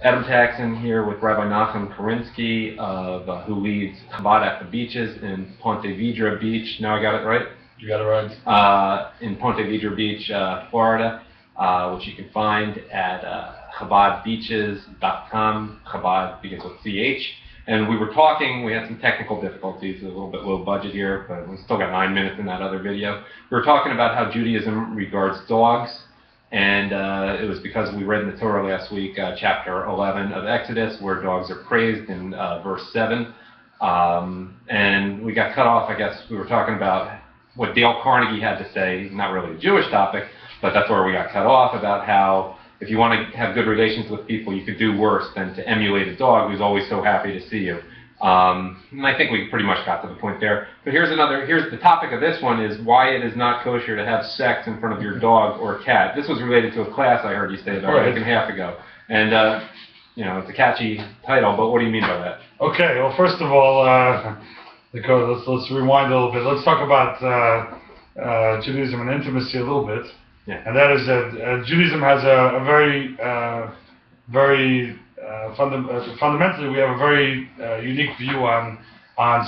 Adam Taxin here with Rabbi Nochum Kurinsky, who leads Chabad at the Beaches in Ponte Vedra Beach. Now I got it right? You got it right. In Ponte Vedra Beach, Florida, which you can find at chabadbeaches.com. Chabad begins with CH. And we were talking, we had some technical difficulties, a little bit low budget here, but we still got 9 minutes in that other video. We were talking about how Judaism regards dogs. And it was because we read in the Torah last week, chapter 11 of Exodus, where dogs are praised in verse 7. And we got cut off, I guess we were talking about what Dale Carnegie had to say, not really a Jewish topic, but that's where we got cut off, about how if you want to have good relations with people, you could do worse than to emulate a dog who's always so happy to see you. And I think we pretty much got to the point there. But here's the topic of this one is why it is not kosher to have sex in front of your dog or cat. This was related to a class I heard you say about a week and a half ago. And, it's a catchy title, but what do you mean by that? Okay, well, first of all, let's rewind a little bit. Let's talk about Judaism and intimacy a little bit. Yeah. And that is that Judaism has a fundamentally, we have a very unique view on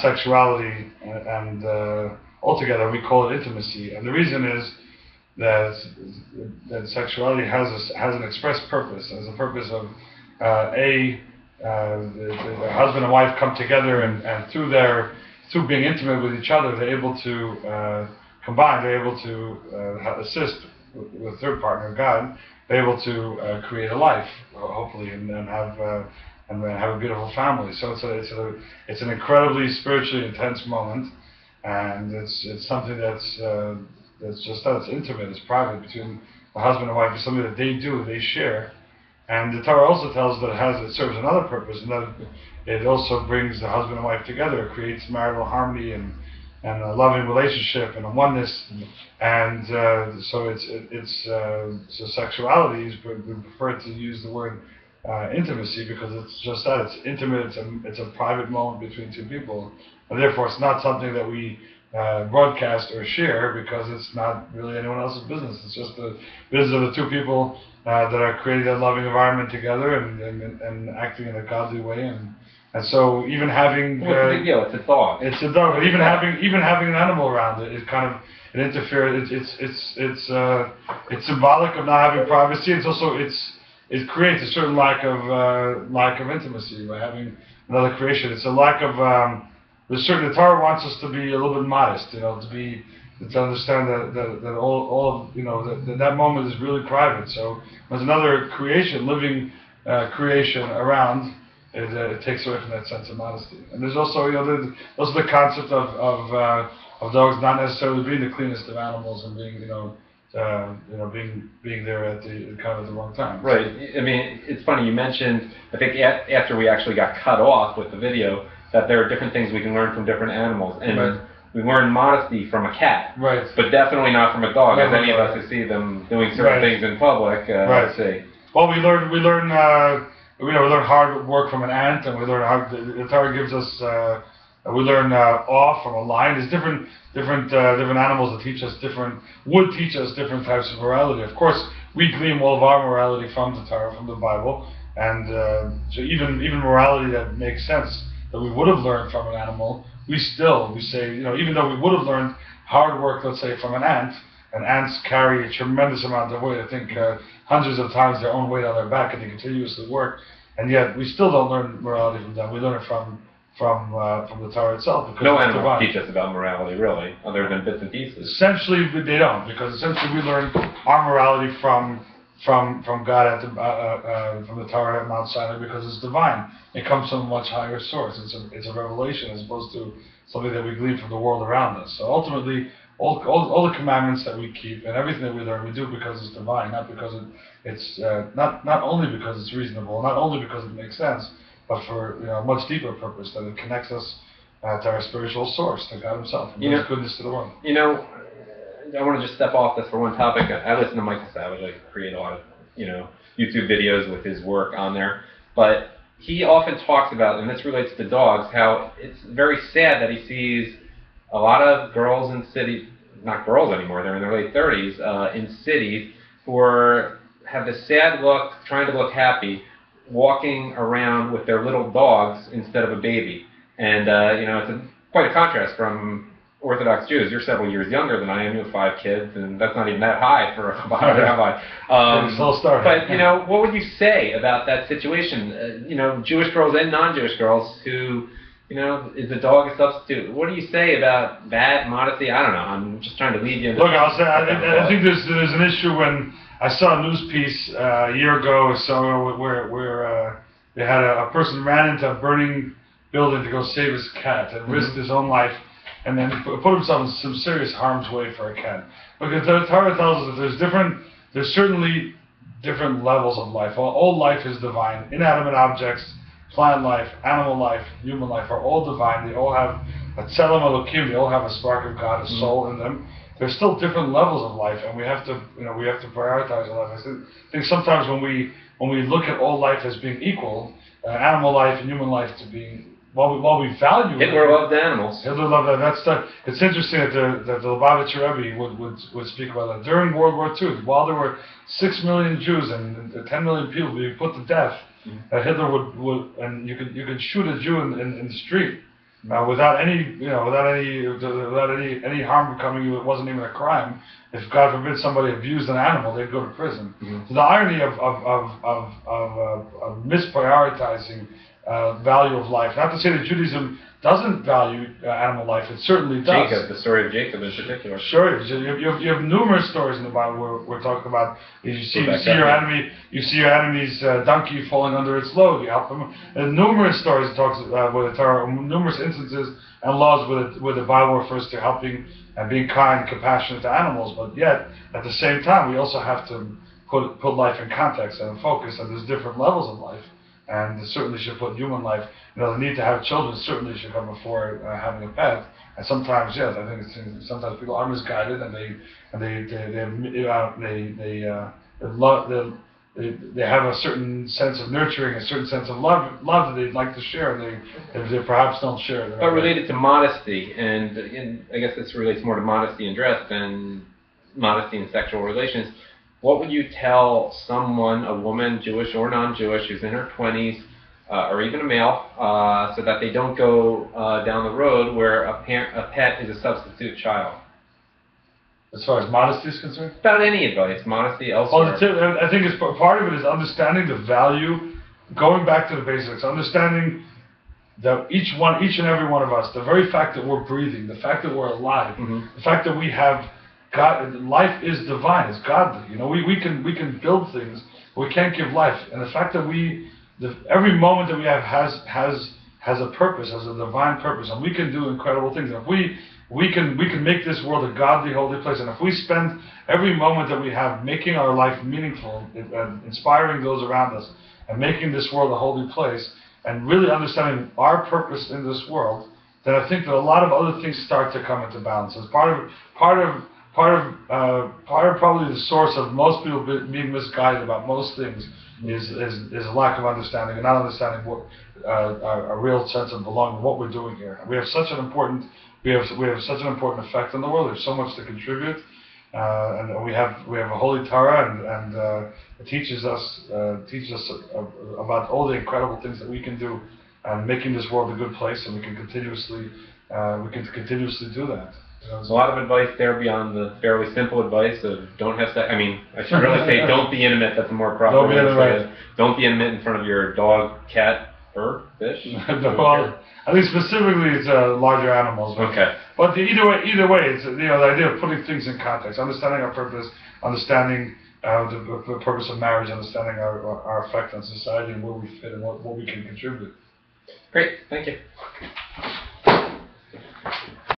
sexuality, and altogether we call it intimacy. And the reason is that sexuality has an express purpose, as a purpose of the husband and wife come together, and through being intimate with each other, they're able to combine, they're able to assist with their partner, God. They're able to create a life, hopefully, and have a beautiful family. So it's an incredibly spiritually intense moment, and it's something that's intimate, it's private between the husband and wife. It's something that they share. And the Torah also tells that it serves another purpose, and that it also brings the husband and wife together. It creates marital harmony and a loving relationship and a oneness, and so sexuality is, we prefer to use the word intimacy, because it's just that, it's intimate, it's a private moment between two people, and therefore it's not something that we broadcast or share, because it's not really anyone else's business. It's just the business of the two people that are creating a loving environment together and acting in a godly way. And so even having what's the big deal? It's a dog. It's a dog, but even having an animal around it interferes. It's symbolic of not having privacy. It's also it creates a certain lack of intimacy by having another creation. It's a lack of the Torah wants us to be a little bit modest, to understand that all that moment is really private. So there's another creation, living creation around. It takes away from that sense of modesty. And there's also, there's the concept of dogs not necessarily being the cleanest of animals and being, being there at the wrong time. Right. I mean, it's funny you mentioned, I think after we actually got cut off with the video, that there are different things we can learn from different animals. And right. We learn modesty from a cat, right, but definitely not from a dog, as any of us who see them doing certain things in public see. Well, we learn hard work from an ant, and we learn the Torah gives us. We learn awe from a lion. There's different animals that would teach us different types of morality. Of course, we glean all of our morality from the Torah, from the Bible, and so even morality that makes sense that we would have learned from an animal, we say, even though we would have learned hard work, let's say, from an ant, and ants carry a tremendous amount of weight. I think hundreds of times their own weight on their back, and they continuously work. And yet we still don't learn morality from them. We learn it from the Torah itself. Because no animals teach us about morality, really, other than bits and pieces. Essentially, they don't, because essentially we learn our morality from God from the Torah at Mount Sinai, because it's divine. It comes from a much higher source. It's a revelation as opposed to something that we glean from the world around us. So ultimately, all the commandments that we keep and everything that we learn, we do because it's divine, not because it's not only because it's reasonable, not only because it makes sense, but for a much deeper purpose, that it connects us to our spiritual source, to God Himself, and His goodness to the world. I want to just step off this for one topic. I listen to Mike Savage. I create a lot of YouTube videos with his work on there, but he often talks about, and this relates to dogs, how it's very sad that he sees a lot of girls in cities, not girls anymore, they're in their late 30s, in cities, who have this sad look, trying to look happy, walking around with their little dogs instead of a baby. And, it's quite a contrast from Orthodox Jews. You're several years younger than I am. You have 5 kids, and that's not even that high for a rabbi. But, what would you say about that situation? Jewish girls and non-Jewish girls who, is the dog a substitute? What do you say about that modesty? I don't know. I'm just trying to lead you. Look, I'll say, I think there's an issue when I saw a news piece a year ago or so where they had a person ran into a burning building to go save his cat and risked his own life, and then put himself in some serious harm's way for a cat. Because the Torah tells us that there's certainly different levels of life. All life is divine. Inanimate objects, plant life, animal life, human life are all divine. They all have a tzelem elokim. They all have a spark of God, a soul in them. There's still different levels of life, and we have to prioritize our life. I think sometimes when we look at all life as being equal, animal life and human life to be while we value Hitler loved animals. Hitler loved that. It's interesting that the Lubavitcher Rebbe would speak about that. During World War II, while there were 6 million Jews and 10 million people being put to death, Hitler would and you could shoot a Jew in the street without any harm coming. It wasn't even a crime. If God forbid somebody abused an animal, they'd go to prison. So the irony of misprioritizing value of life. Not to say that Judaism doesn't value animal life. It certainly does. Jacob, the story of Jacob in particular. Sure, you have numerous stories in the Bible where we're talking about you see your enemy's donkey falling under its load. You help them. And numerous stories talks where the Torah, numerous instances and laws where the Bible refers to helping and being kind, compassionate to animals. But yet, at the same time, we also have to put life in context and focus. And there's different levels of life. And certainly should put human life. The need to have children certainly should come before having a pet. And sometimes, yes, I think sometimes people are misguided and they have a certain sense of nurturing, a certain sense of love that they'd like to share, and they perhaps don't share it. But related to modesty, and I guess this relates more to modesty in dress than modesty in sexual relations. What would you tell someone, a woman, Jewish or non-Jewish, who's in her 20s, or even a male, so that they don't go down the road where a pet is a substitute child? As far as modesty is concerned? About any advice, modesty elsewhere. I think part of it is understanding the value, going back to the basics, understanding that each and every one of us, the very fact that we're breathing, the fact that we're alive, the fact that we have God, life is divine. It's godly. We can build things, but we can't give life. And the fact that every moment that we have has a purpose, has a divine purpose, and we can do incredible things. And if we can make this world a godly, holy place. And if we spend every moment that we have making our life meaningful, inspiring those around us, and making this world a holy place, and really understanding our purpose in this world, then I think that a lot of other things start to come into balance. As part of probably the source of most people being misguided about most things is a lack of understanding and not understanding what a real sense of belonging, what we're doing here. We have such an important effect on the world. There's so much to contribute, and we have a holy Torah, and it teaches us about all the incredible things that we can do, and making this world a good place, and we can continuously do that. There's a lot of advice there beyond the fairly simple advice of don't have sex. I mean, I should really say don't be intimate. That's a more proper way to say it. Don't be intimate in front of your dog, cat, bird, fish. Well, I think specifically it's larger animals. Okay. But either way, it's the idea of putting things in context, understanding our purpose, understanding the purpose of marriage, understanding our effect on society and where we fit and what we can contribute. Great. Thank you.